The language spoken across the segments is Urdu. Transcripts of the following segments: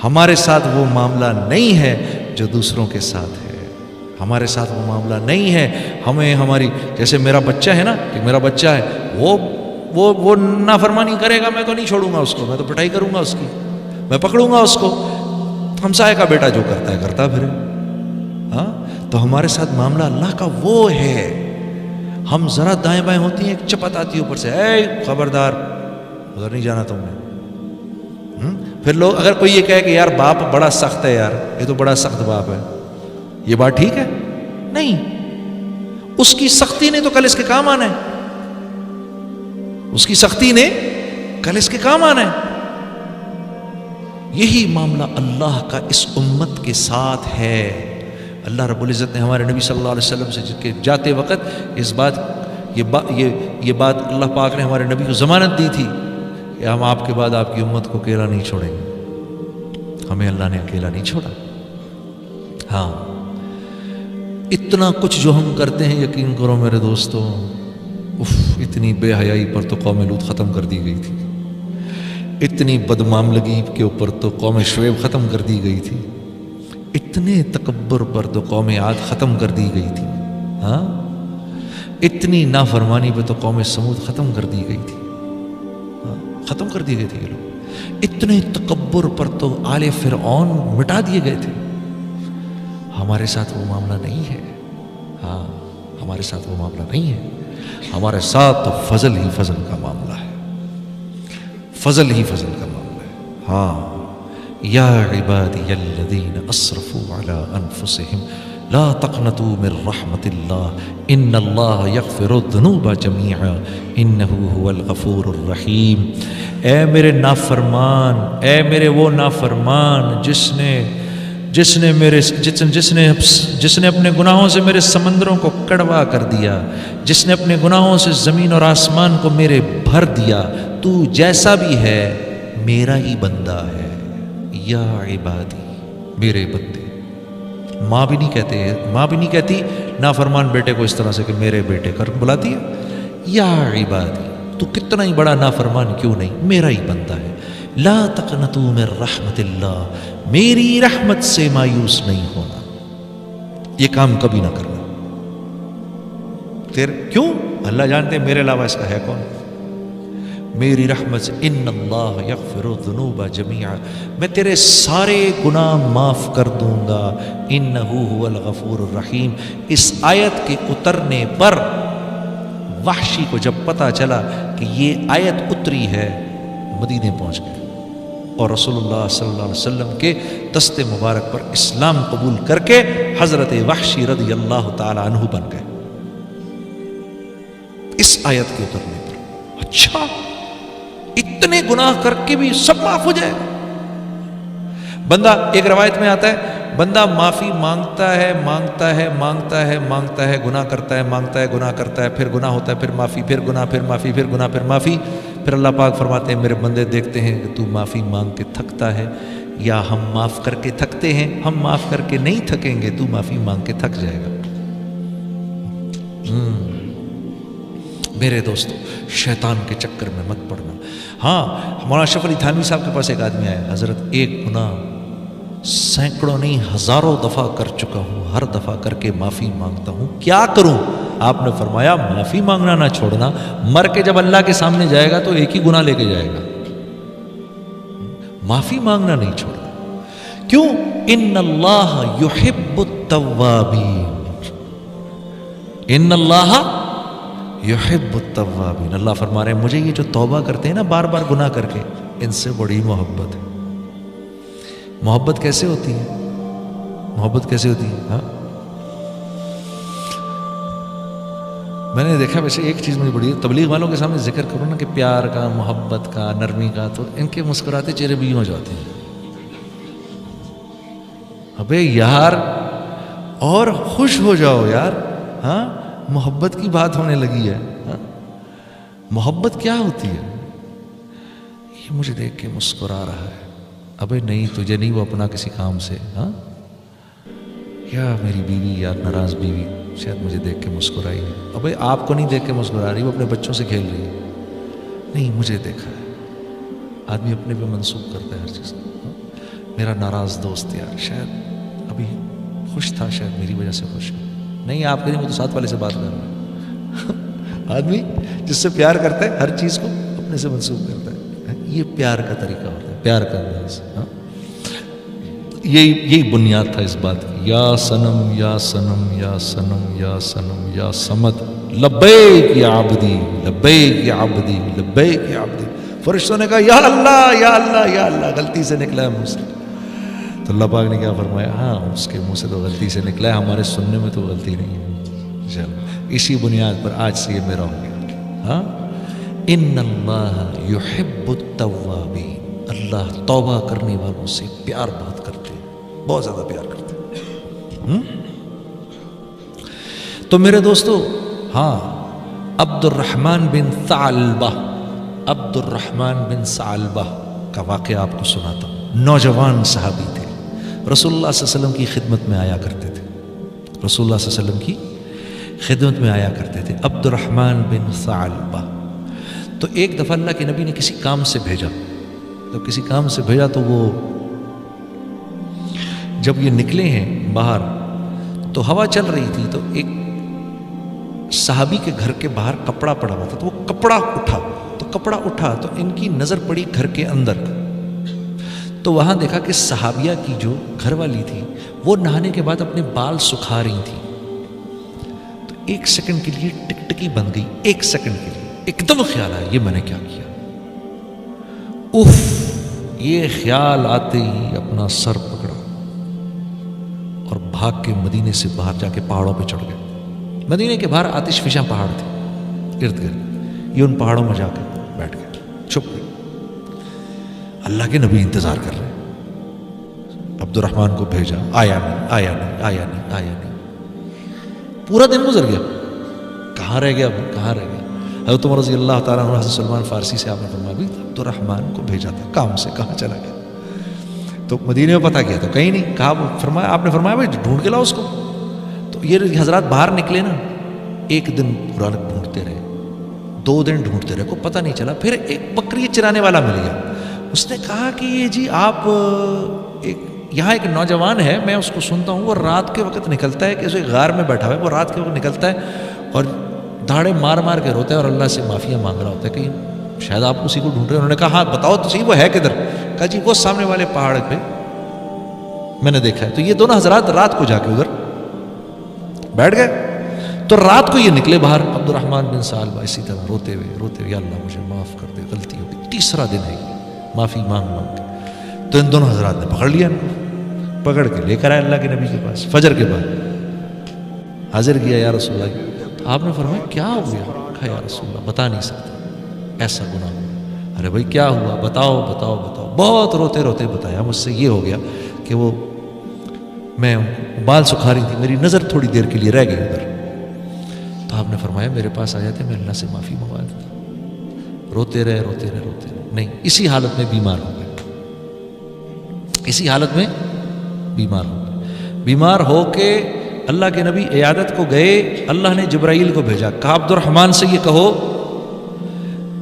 ہمارے ساتھ وہ معاملہ نہیں ہے جو دوسروں کے ساتھ ہے. ہمارے ساتھ وہ معاملہ نہیں ہے. ہمیں ہماری جیسے میرا بچہ ہے نا، کہ میرا بچہ ہے وہ نافرمانی کرے گا، میں تو نہیں چھوڑوں گا اس کو، میں تو پٹائی کروں گا اس کی، میں پکڑوں گا اس کو. ہمسائے کا بیٹا جو کرتا ہے کرتا پھر. ہاں تو ہمارے ساتھ معاملہ اللہ کا وہ ہے. ہم ذرا دائیں بائیں ہوتی ہیں، ایک چپت آتی ہے اوپر سے، اے خبردار ادھر نہیں جانا تم نے. پھر لوگ اگر کوئی یہ کہے کہ یار باپ بڑا سخت ہے، یار یہ تو بڑا سخت باپ ہے، یہ بات ٹھیک ہے؟ نہیں، اس کی سختی نے تو کل اس کے کام آنا ہے. اس کی سختی نے کل اس کے کام آنا ہے. یہی معاملہ اللہ کا اس امت کے ساتھ ہے. اللہ رب العزت نے ہمارے نبی صلی اللہ علیہ وسلم سے کے جاتے وقت یہ بات اللہ پاک نے ہمارے نبی کو ضمانت دی تھی کہ ہم آپ کے بعد آپ کی امت کو اکیلا نہیں چھوڑیں گے. ہمیں اللہ نے اکیلا نہیں چھوڑا. ہاں اتنا کچھ جو ہم کرتے ہیں، یقین کرو میرے دوستوں، اتنی بے حیائی پر تو قوم لوط ختم کر دی گئی تھی. اتنی بدمعاملگی کے اوپر تو قوم شعیب ختم کر دی گئی تھی. اتنے تکبر پر تو قوم عاد ختم کر دی گئی تھی. ہاں اتنی نافرمانی پہ تو قوم سمود ختم کر دی گئی تھی. ختم کر دی گئی تھی یہ لوگ. اتنے تکبر پر تو آل فرعون مٹا دیے گئے تھے. ہمارے ساتھ وہ معاملہ نہیں ہے. ہاں ہمارے ساتھ وہ معاملہ نہیں ہے. ہمارے ساتھ تو فضل ہی فضل کا معاملہ ہے. فضل ہی فضل کا معاملہ ہے. ہاں یا عبادی الذین اسرفوا علی انفسہم لا تقنطوا من رحمت اللہ ان اللہ یغفر الذنوب جمیعا انہ هو الغفور الرحیم. اے میرے نافرمان، اے میرے وہ نافرمان جس نے اپنے گناہوں سے میرے سمندروں کو کڑوا کر دیا، جس نے اپنے گناہوں سے زمین اور آسمان کو میرے بھر دیا، تو جیسا بھی ہے میرا ہی بندہ ہے. یا عبادی، میرے بندے. ماں بھی نہیں کہتی نافرمان بیٹے کو اس طرح سے کہ میرے بیٹے کر بلاتی ہے. یا عبادی، تو کتنا ہی بڑا نافرمان کیوں نہیں، میرا ہی بندہ ہے. لا تقنطوا من رحمت اللہ، میری رحمت سے مایوس نہیں ہونا. یہ کام کبھی نہ کرنا. کیوں؟ اللہ جانتے ہیں میرے علاوہ اس کا ہے کون. میری رحمت سے ان اللہ یغفر الذنوب جمیعا، میں تیرے سارے گناہ معاف کر دوں گا. انہ هو الغفور الرحیم. اس آیت کے اترنے پر وحشی کو جب پتہ چلا کہ یہ آیت اتری ہے، مدینے پہنچ گئے اور رسول اللہ صلی اللہ علیہ وسلم کے دست مبارک پر اسلام قبول کر کے حضرت وحشی رضی اللہ تعالی عنہ بن گئے اس آیت کے اترنے پر. اچھا اتنے گناہ کر کے بھی سب معاف ہو جائے. بندہ، ایک روایت میں آتا ہے، بندہ معافی مانگتا ہے، گناہ کرتا ہے، مانگتا ہے، گناہ کرتا ہے، پھر گناہ ہوتا ہے، پھر معافی، پھر گناہ، پھر معافی، پھر گناہ، پھر معافی. پھر اللہ پاک فرماتے ہیں میرے بندے دیکھتے ہیں کہ تو معافی مانگ کے تھکتا ہے یا ہم معاف کر کے تھکتے ہیں. ہم معاف کر کے نہیں تھکیں گے، تو معافی مانگ کے تھک جائے گا. میرے دوستو، شیطان کے چکر میں مت پڑنا. ہاں مولانا اشرف علی تھانوی صاحب کے پاس ایک آدمی آیا، حضرت ایک گناہ سینکڑوں نہیں ہزاروں دفعہ کر چکا ہوں، ہر دفعہ کر کے معافی مانگتا ہوں، کیا کروں؟ آپ نے فرمایا معافی مانگنا نہ چھوڑنا، مر کے جب اللہ کے سامنے جائے گا تو ایک ہی گناہ لے کے جائے گا. معافی مانگنا نہیں چھوڑنا. کیوں؟ ان اللہ یحب التوابین، ان اللہ یحب التوابین. اللہ فرما رہے ہیں مجھے یہ جو توبہ کرتے ہیں نا بار بار گناہ کر کے، ان سے بڑی محبت ہے. محبت کیسے ہوتی ہے؟ محبت کیسے ہوتی ہے؟ ہاں میں نے دیکھا، ویسے ایک چیز مجھے بڑی تبلیغ والوں کے سامنے ذکر کروں نا کہ پیار کا، محبت کا، نرمی کا، تو ان کے مسکراتے چہرے بھی ہو جاتے ہیں. ابے یار اور خوش ہو جاؤ یار. ہاں محبت کی بات ہونے لگی ہے. محبت کیا ہوتی ہے؟ یہ مجھے دیکھ کے مسکرا رہا ہے. ابے نہیں، تجھے نہیں وہ اپنا کسی کام سے. ہاں یا میری بیوی یا ناراض بیوی شاید مجھے دیکھ کے مسکرائی ہے. ابے آپ کو نہیں دیکھ کے مسکرا رہی، وہ اپنے بچوں سے کھیل رہی ہے. نہیں، مجھے دیکھا ہے. آدمی اپنے پہ منسوخ کرتا ہے ہر چیز. میرا ناراض دوست یار شاید ابھی خوش تھا، شاید میری وجہ سے خوش ہو. نہیں آپ کے لیے وہ تو ساتھ والے سے بات کر رہا ہے. آدمی جس سے پیار کرتا ہے ہر چیز کو اپنے سے منسوب کرتا ہے. یہ پیار کا طریقہ ہوتا ہے، پیار کا انداز. یہی بنیاد تھا اس بات کی. یا صنم یا صنم یا صنم یا صنم یا صمد لبیک یا عبدی لبیک یا عبدی لبیک یا عبدی. فرشتوں نے کہا یا اللہ یا اللہ یا اللہ. غلطی سے نکلا ہے منہ سے. تو اللہ پاک نے کیا فرمایا؟ ہاں اس کے منہ سے تو غلطی سے نکلا ہے، ہمارے سننے میں تو غلطی نہیں ہے. چلو اسی بنیاد پر آج سے یہ میرا ہو گیا. ہاں ان اللہ یحب التوابین. اللہ توبہ کرنے والوں سے پیار بہت کرتے ہیں، بہت زیادہ پیار کرتے ہیں. تو میرے دوستو، ہاں عبد الرحمن بن ثعلبہ، عبد الرحمن بن ثعلبہ کا واقعہ آپ کو سناتا ہوں. نوجوان صحابی تھے، رسول اللہ صلی اللہ علیہ وسلم کی خدمت میں آیا کرتے تھے. رسول اللہ صلی اللہ علیہ وسلم کی خدمت میں آیا کرتے تھے عبد الرحمن بن ثعلبہ. تو ایک دفعہ اللہ کے نبی نے کسی کام سے بھیجا. جب کسی کام سے بھیجا تو وہ جب یہ نکلے ہیں باہر تو ہوا چل رہی تھی، تو ایک صحابی کے گھر کے باہر کپڑا پڑا ہوا تھا. تو وہ کپڑا اٹھا تو ان کی نظر پڑی گھر کے اندر. تو وہاں دیکھا کہ صحابیہ کی جو گھر والی تھی وہ نہانے کے بعد اپنے بال سکھا رہی تھی. تو ایک سیکنڈ کے لیے ٹکٹکی بن گئی. ایک سیکنڈ کے لیے ایک دم خیال آیا یہ میں نے کیا کیا. اف، یہ خیال آتے ہی اپنا سر پکڑا اور بھاگ کے مدینے سے باہر جا کے پہاڑوں پہ چڑھ گئے. مدینے کے باہر آتش فشاں پہاڑ تھے ارد گرد. یہ ان پہاڑوں میں جا کے بیٹھ گئے، چھپ گئے. اللہ کے نبی انتظار کر رہے ہیں. عبد الرحمن کو بھیجا، آیا نہیں. پورا دن گزر گیا. کہاں رہ گیا؟ حضرت عمر رضی اللہ تعالیٰ عنہ، حضرت سلمان فارسی سے آپ نے فرمایا بھی عبد الرحمن کو بھیجا تھا کام سے، کہاں چلا گیا؟ تو مدینے میں پتہ کیا تو کہیں نہیں. کہا آپ نے فرمایا بھائی ڈھونڈ کے لاؤ اس کو. تو یہ حضرات باہر نکلے نا، ایک دن پورا ڈھونڈتے رہے، 2 دن ڈھونڈتے رہے، کو پتہ نہیں چلا. پھر ایک بکری چرانے والا مل گیا. اس نے کہا کہ یہ جی آپ یہاں ایک نوجوان ہے، میں اس کو سنتا ہوں، وہ رات کے وقت نکلتا ہے کہ اسے غار میں بیٹھا ہوا ہے، وہ رات کے وقت نکلتا ہے اور دھاڑے مار مار کے روتا ہے اور اللہ سے معافیاں مانگ رہا ہوتا ہے کہ شاید آپ اسی کو ڈھونڈ رہے ہیں. انہوں نے کہا ہاں بتاؤ تو صحیح وہ ہے کدھر؟ کہا جی وہ سامنے والے پہاڑ پہ میں نے دیکھا ہے. تو یہ دونوں حضرات رات کو جا کے ادھر بیٹھ گئے. تو رات کو یہ نکلے باہر. عبد الرحمن بن ثعلبہ اسی طرح روتے ہوئے یا اللہ مجھے معاف کر دے، غلطی ہو گئی. تیسرا دن ہے یہ، معافی مانگ کے. تو ان دونوں حضرات نے پکڑ لیا، پکڑ کے لے کر آئے اللہ کے نبی کے پاس. فجر کے بعد حاضر کیا، یا رسول اللہ. آپ نے فرمایا کیا ہو گیا؟ کہا یا رسول اللہ بتا نہیں سکتا، ایسا گناہ ہوا. ارے بھائی کیا ہوا؟ بتاؤ. بہت روتے بتایا مجھ سے یہ ہو گیا کہ وہ میں بال سکھا رہی تھی، میری نظر تھوڑی دیر کے لیے رہ گئی ادھر. تو آپ نے فرمایا میرے پاس آ جاتے، میں اللہ سے معافی منگوا دیتا. روتے رہے نہیں، اسی حالت میں بیمار ہو گئے. بیمار ہو کے اللہ کے نبی عیادت کو گئے. اللہ نے جبرائیل کو بھیجا، کہا عبد الرحمن سے یہ کہو،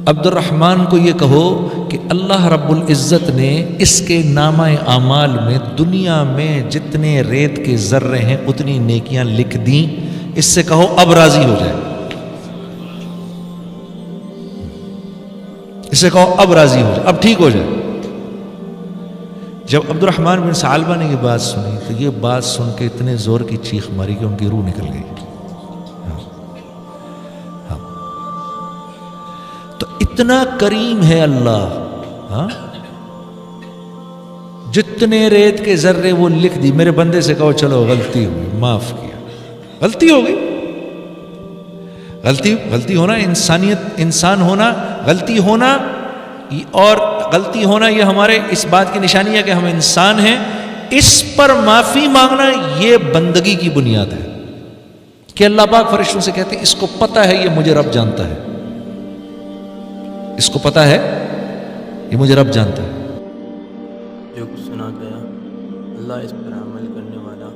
عبد الرحمن کو یہ کہو کہ اللہ رب العزت نے اس کے نامہ اعمال میں دنیا میں جتنے ریت کے ذرے ہیں اتنی نیکیاں لکھ دیں. اس سے کہو اب راضی ہو جائے. اس سے کہو اب راضی ہو جائے، اب ٹھیک ہو جائے. جب عبد الرحمن بن ثعلبہ نے یہ بات سنی تو یہ بات سن کے اتنے زور کی چیخ ماری کہ ان کی روح نکل گئی. ہاں. تو اتنا کریم ہے اللہ. ہاں جتنے ریت کے ذرے وہ لکھ دی. میرے بندے سے کہو چلو غلطی ہوئی، معاف کیا. غلطی ہو گئی. غلطی ہونا انسان ہونا، غلطی ہونا اور غلطی ہونا یہ ہمارے اس بات کی نشانی ہے کہ ہم انسان ہیں. اس پر معافی مانگنا یہ بندگی کی بنیاد ہے کہ اللہ پاک فرشتوں سے کہتے ہیں اس کو پتہ ہے یہ مجھے رب جانتا ہے، اس کو پتہ ہے یہ مجھے رب جانتا ہے. جو کچھ سنا گیا اللہ اس پر عمل کرنے والا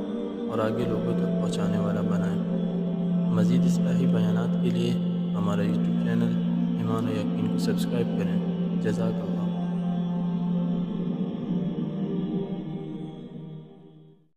اور آگے لوگوں تک پہنچانے والا بنائے. مزید اصلاحی بیانات کے لیے ہمارا یوٹیوب چینل ایمان و یقین کو سبسکرائب کریں. جزاک اللہ.